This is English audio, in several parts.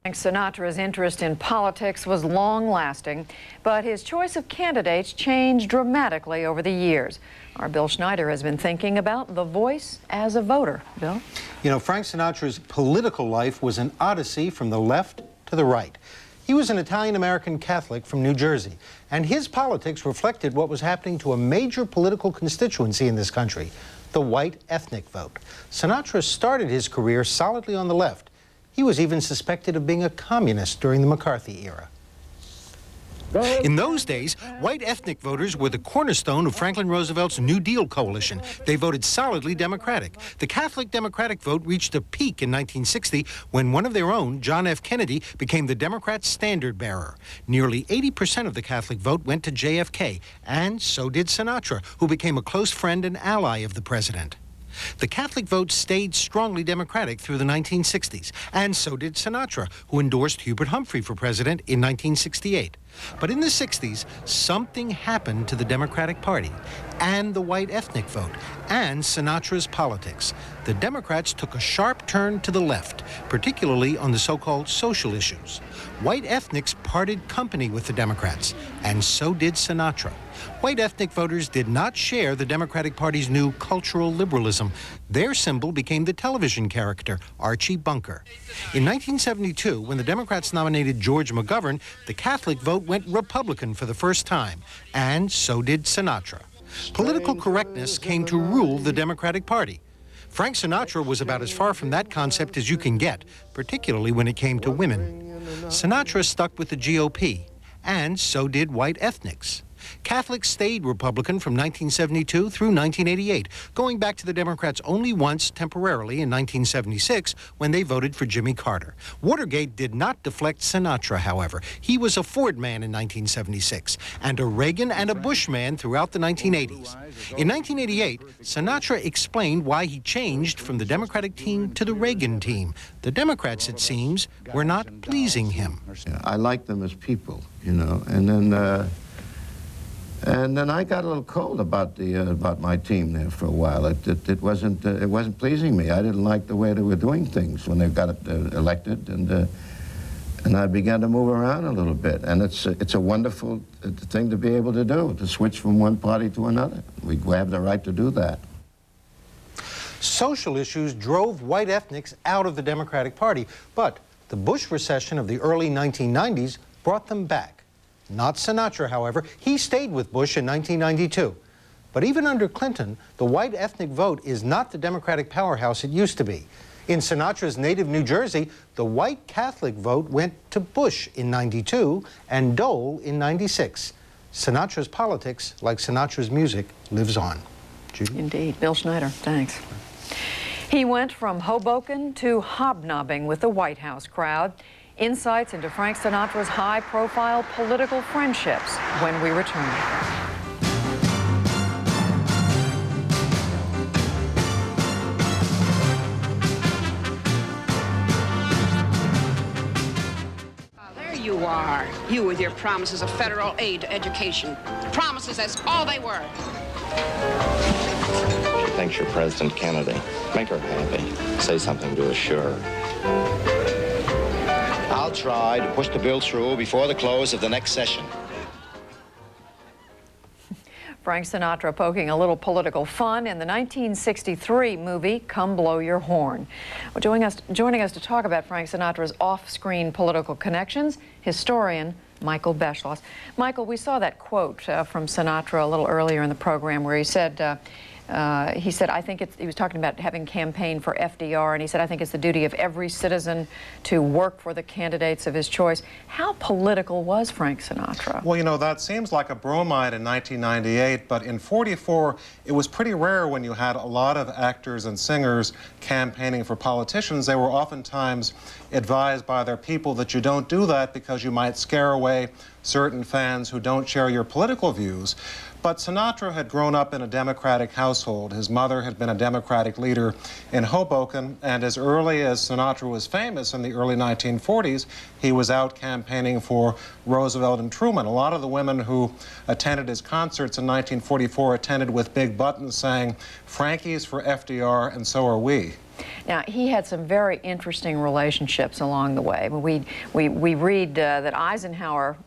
Frank Sinatra's interest in politics was long-lasting, but his choice of candidates changed dramatically over the years. Our Bill Schneider has been thinking about the voice as a voter. Bill? You know, Frank Sinatra's political life was an odyssey from the left to the right. He was an Italian-American Catholic from New Jersey, and his politics reflected what was happening to a major political constituency in this country, the white ethnic vote. Sinatra started his career solidly on the left. He was even suspected of being a communist during the McCarthy era. In those days, white ethnic voters were the cornerstone of Franklin Roosevelt's New Deal coalition. They voted solidly Democratic. The Catholic Democratic vote reached a peak in 1960 when one of their own, John F. Kennedy, became the Democrats' standard bearer. Nearly 80% of the Catholic vote went to JFK, and so did Sinatra, who became a close friend and ally of the president. The Catholic vote stayed strongly Democratic through the 1960s, and so did Sinatra, who endorsed Hubert Humphrey for president in 1968. But in the 60s, something happened to the Democratic Party and the white ethnic vote and Sinatra's politics. The Democrats took a sharp turn to the left, particularly on the so-called social issues. White ethnics parted company with the Democrats, and so did Sinatra. White ethnic voters did not share the Democratic Party's new cultural liberalism. Their symbol became the television character, Archie Bunker. In 1972, when the Democrats nominated George McGovern, the Catholic vote went Republican for the first time, and so did Sinatra. Political correctness came to rule the Democratic Party. Frank Sinatra was about as far from that concept as you can get, particularly when it came to women. Sinatra stuck with the GOP, and so did white ethnics. Catholics stayed Republican from 1972 through 1988, going back to the Democrats only once temporarily in 1976 when they voted for Jimmy Carter. Watergate did not deflect Sinatra, however. He was a Ford man in 1976 and a Reagan and a Bush man throughout the 1980s. In 1988, Sinatra explained why he changed from the Democratic team to the Reagan team. The Democrats, it seems, were not pleasing him. I like them as people, you know, and then I got a little cold about my team there for a while. It wasn't pleasing me. I didn't like the way they were doing things when they got elected, and I began to move around a little bit. And it's a wonderful thing to be able to do, to switch from one party to another. We have the right to do that. Social issues drove white ethnics out of the Democratic Party, but the Bush recession of the early 1990s brought them back. Not Sinatra, however. He stayed with Bush in 1992. But even under Clinton, the white ethnic vote is not the Democratic powerhouse it used to be. In Sinatra's native New Jersey, the white Catholic vote went to Bush in '92 and Dole in '96. Sinatra's politics, like Sinatra's music, lives on. Judy? Indeed. Bill Schneider, thanks. He went from Hoboken to hobnobbing with the White House crowd. Insights into Frank Sinatra's high-profile political friendships when we return. There you are, you with your promises of federal aid to education. Promises, that's all they were. She thinks you're President Kennedy. Make her happy. Say something to assure her. I'll try to push the bill through before the close of the next session. Frank Sinatra poking a little political fun in the 1963 movie Come Blow Your Horn. Well, joining us to talk about Frank Sinatra's off-screen political connections, historian Michael Beschloss. Michael, we saw that quote from Sinatra a little earlier in the program where he said, I think he was talking about having campaigned for FDR, and he said, I think it's the duty of every citizen to work for the candidates of his choice. How political was Frank Sinatra? Well, you know, that seems like a bromide in 1998, but in '44, it was pretty rare when you had a lot of actors and singers campaigning for politicians. They were oftentimes advised by their people that you don't do that because you might scare away certain fans who don't share your political views. But Sinatra had grown up in a Democratic household. His mother had been a Democratic leader in Hoboken, and as early as Sinatra was famous in the early 1940s, he was out campaigning for Roosevelt and Truman. A lot of the women who attended his concerts in 1944 attended with big buttons saying, "Frankie's for FDR, and so are we." Now, he had some very interesting relationships along the way. We read that Eisenhower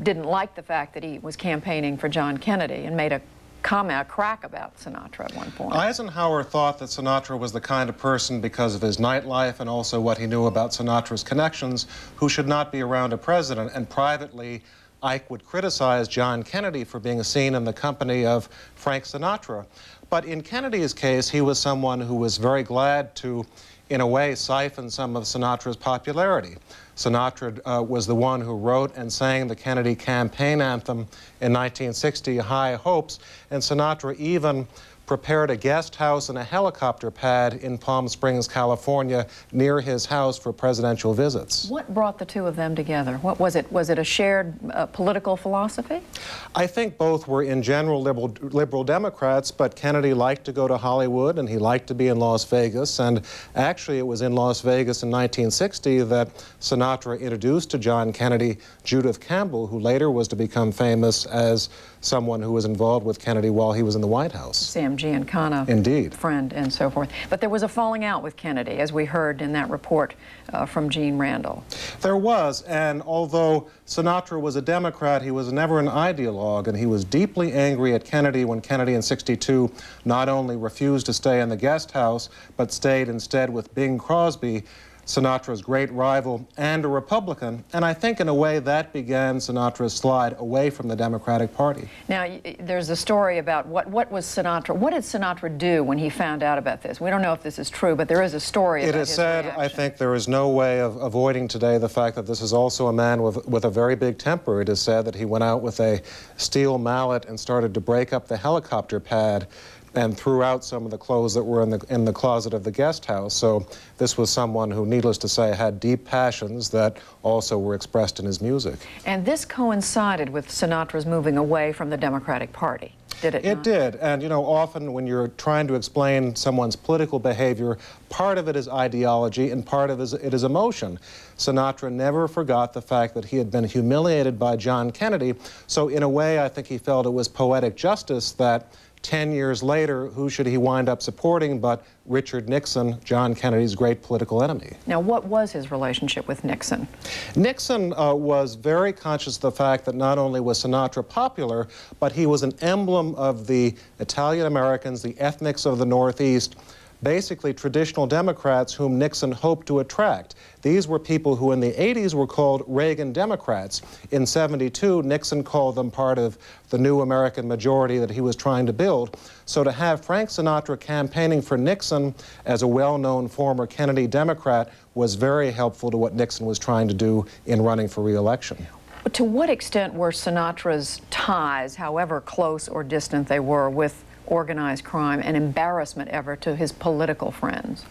didn't like the fact that he was campaigning for John Kennedy and made a crack about Sinatra at one point. Eisenhower thought that Sinatra was the kind of person, because of his nightlife and also what he knew about Sinatra's connections, who should not be around a president. And privately, Ike would criticize John Kennedy for being seen in the company of Frank Sinatra. But in Kennedy's case, he was someone who was very glad to, in a way, siphon some of Sinatra's popularity. Sinatra was the one who wrote and sang the Kennedy campaign anthem in 1960, High Hopes, and Sinatra even prepared a guest house and a helicopter pad in Palm Springs, California, near his house for presidential visits. What brought the two of them together? What was it? Was it a shared political philosophy? I think both were in general liberal Democrats, but Kennedy liked to go to Hollywood and he liked to be in Las Vegas. And actually it was in Las Vegas in 1960 that Sinatra introduced to John Kennedy Judith Campbell, who later was to become famous as someone who was involved with Kennedy while he was in the White House. Sam Giancana, indeed, friend, and so forth. But there was a falling out with Kennedy, as we heard in that report from Gene Randall. There was, and although Sinatra was a Democrat, he was never an ideologue, and he was deeply angry at Kennedy when Kennedy in '62 not only refused to stay in the guest house, but stayed instead with Bing Crosby, Sinatra's great rival and a Republican, and I think in a way that began Sinatra's slide away from the Democratic Party. Now, there's a story about what did Sinatra do when he found out about this? We don't know if this is true, but there is a story about his reaction. It is said, I think there is no way of avoiding today the fact that this is also a man with a very big temper. It is said that he went out with a steel mallet and started to break up the helicopter pad and threw out some of the clothes that were in the closet of the guest house. So this was someone who, needless to say, had deep passions that also were expressed in his music. And this coincided with Sinatra's moving away from the Democratic Party, did it not? It did, and you know, often when you're trying to explain someone's political behavior, part of it is ideology and part of it is emotion. Sinatra never forgot the fact that he had been humiliated by John Kennedy, so in a way I think he felt it was poetic justice that 10 years later, who should he wind up supporting but Richard Nixon, John Kennedy's great political enemy. Now, what was his relationship with Nixon? Nixon was very conscious of the fact that not only was Sinatra popular, but he was an emblem of the Italian Americans, the ethnics of the Northeast, basically traditional Democrats whom Nixon hoped to attract. These were people who in the 80s were called Reagan Democrats. In '72, Nixon called them part of the new American majority that he was trying to build. So to have Frank Sinatra campaigning for Nixon as a well-known former Kennedy Democrat was very helpful to what Nixon was trying to do in running for re-election. To what extent were Sinatra's ties, however close or distant they were, with organized crime an embarrassment ever to his political friends?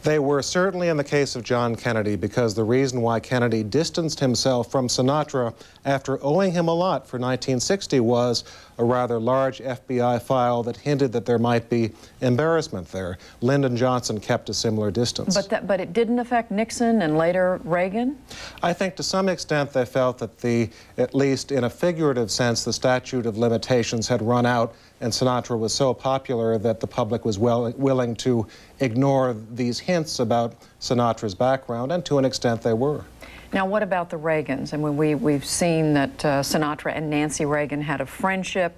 They were certainly in the case of John Kennedy, because the reason why Kennedy distanced himself from Sinatra after owing him a lot for 1960 was a rather large FBI file that hinted that there might be embarrassment there. Lyndon Johnson kept a similar distance. But it didn't affect Nixon and later Reagan? I think to some extent they felt that at least in a figurative sense, the statute of limitations had run out, and Sinatra was so popular that the public was willing to ignore these hints about Sinatra's background, and to an extent they were. Now, what about the Reagans? I mean, we've seen that Sinatra and Nancy Reagan had a friendship.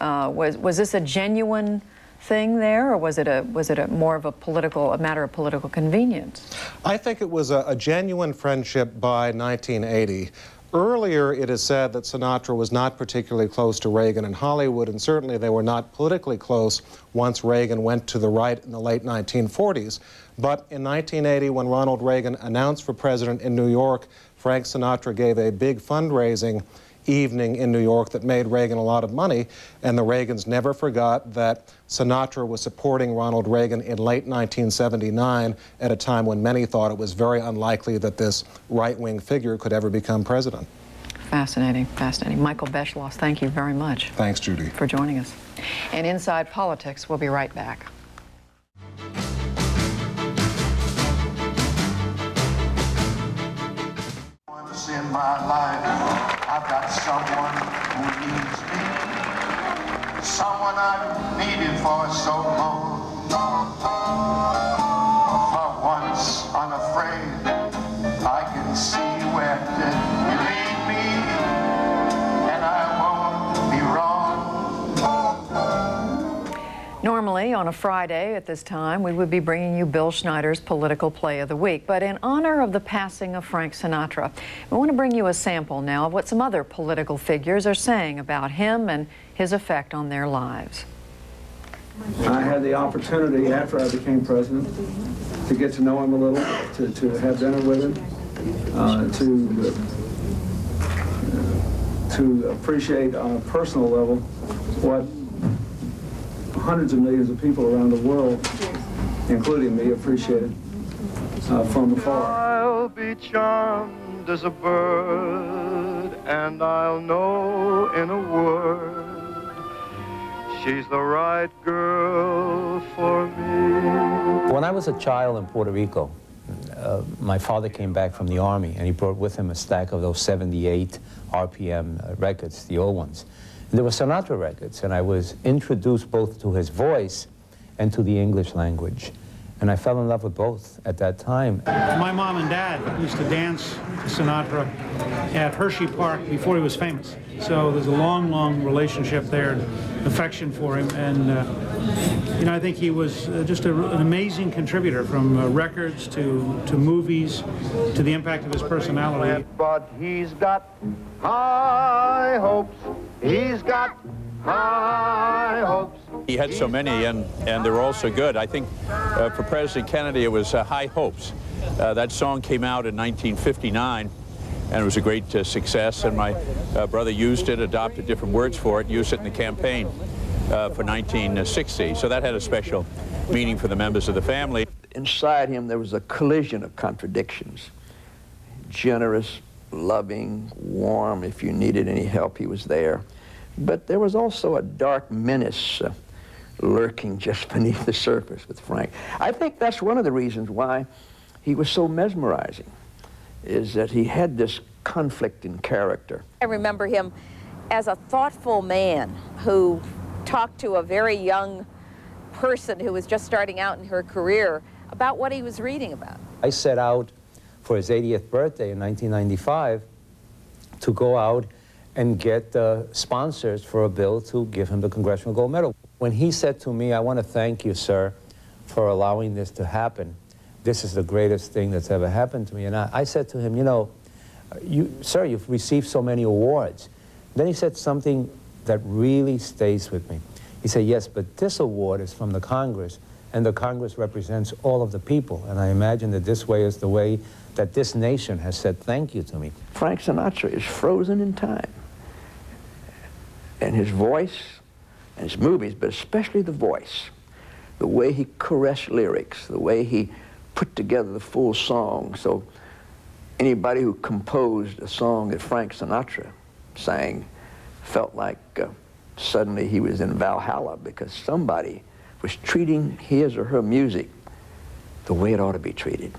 Was this a genuine thing there, or was it more of a matter of political convenience? I think it was a genuine friendship by 1980. Earlier, it is said that Sinatra was not particularly close to Reagan in Hollywood, and certainly they were not politically close once Reagan went to the right in the late 1940s. But in 1980, when Ronald Reagan announced for president in New York, Frank Sinatra gave a big fundraising evening in New York that made Reagan a lot of money, and the Reagans never forgot that Sinatra was supporting Ronald Reagan in late 1979 at a time when many thought it was very unlikely that this right-wing figure could ever become president. Fascinating, fascinating. Michael Beschloss, thank you very much. Thanks, Judy. For joining us. And Inside Politics, we'll be right back. In my life, I've got someone who needs me, someone I've needed for so long. Normally, on a Friday at this time, we would be bringing you Bill Schneider's Political Play of the Week. But in honor of the passing of Frank Sinatra, we want to bring you a sample now of what some other political figures are saying about him and his effect on their lives. I had the opportunity, after I became president, to get to know him a little, to have dinner with him, to appreciate on a personal level what hundreds of millions of people around the world, including me, appreciated from afar. I'll be charmed as a bird, and I'll know in a word, she's the right girl for me. When I was a child in Puerto Rico, my father came back from the Army, and he brought with him a stack of those 78 RPM records, the old ones. And there were Sinatra records, and I was introduced both to his voice and to the English language. And I fell in love with both at that time. My mom and dad used to dance to Sinatra at Hershey Park before he was famous. So there's a long, long relationship there, and affection for him. And, you know, I think he was just an amazing contributor, from records to movies, to the impact of his personality. But he's got high hopes. He's got high hopes. He had so many, and they were all so good. I think for President Kennedy, it was High Hopes. That song came out in 1959, and it was a great success. And my brother used it, adopted different words for it, used it in the campaign for 1960. So that had a special meaning for the members of the family. Inside him, there was a collision of contradictions. Generous, loving, warm. If you needed any help, he was there. But there was also a dark menace lurking just beneath the surface with Frank. I think that's one of the reasons why he was so mesmerizing, is that he had this conflict in character. I remember him as a thoughtful man who talked to a very young person who was just starting out in her career about what he was reading about. I set out for his 80th birthday in 1995 to go out and get sponsors for a bill to give him the Congressional Gold Medal. When he said to me, "I want to thank you, sir, for allowing this to happen. This is the greatest thing that's ever happened to me." And I said to him, "You know, sir, you've received so many awards." Then he said something that really stays with me. He said, "Yes, but this award is from the Congress, and the Congress represents all of the people. And I imagine that this way is the way that this nation has said thank you to me." Frank Sinatra is frozen in time. And his voice, and his movies, but especially the voice, the way he caressed lyrics, the way he put together the full song. So anybody who composed a song that Frank Sinatra sang felt like suddenly he was in Valhalla, because somebody was treating his or her music the way it ought to be treated.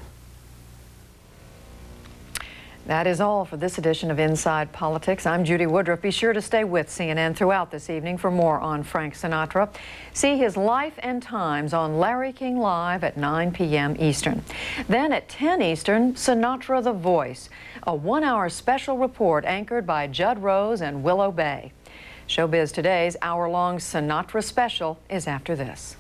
That is all for this edition of Inside Politics. I'm Judy Woodruff. Be sure to stay with CNN throughout this evening for more on Frank Sinatra. See his life and times on Larry King Live at 9 p.m. Eastern. Then at 10 Eastern, Sinatra the Voice, a one-hour special report anchored by Judd Rose and Willow Bay. Showbiz Today's hour-long Sinatra special is after this.